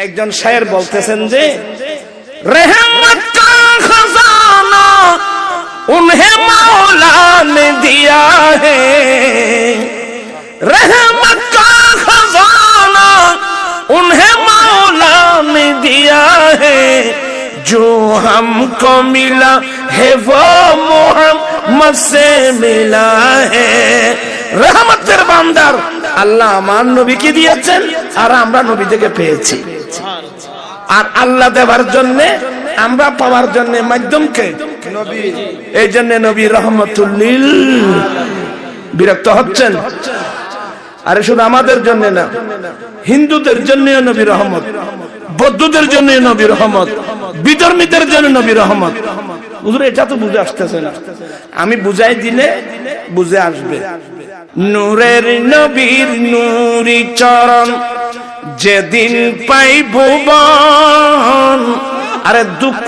একজন শায়ের বলতেছেন যে रहमत का खजाना उन्हें मौला ने दिया है, रहमत का खजाना उन्हें मौला ने दिया है, जो हमको मिला है वो मोहम्मद से मिला है। रहमतेर बांदार আল্লাহ আমার নবীকে দিয়েছেন আর আমরা নবী থেকে পেয়েছি। আর আল্লাহ দেওয়ার জন্য আমরা পাওয়ার জন্য মাধ্যমকে নবী, এই জন্য নবী রহমতুল লিল। বিরক্ত হচ্ছেন? আরে শুধু আমাদের জন্য না, হিন্দুদের জন্য নবী রহমত, বৌদ্ধদের জন্য নবী রহমত, বিধর্মীদের জন্য নবী রহমত। হুজুর এটা তো বুঝে আসতেছে না, আমি বুঝাই দিলে বুঝে আসবে। নূরের নবীর নূরি চরণ যেদিন পাই ভুবন, আরে দুঃখ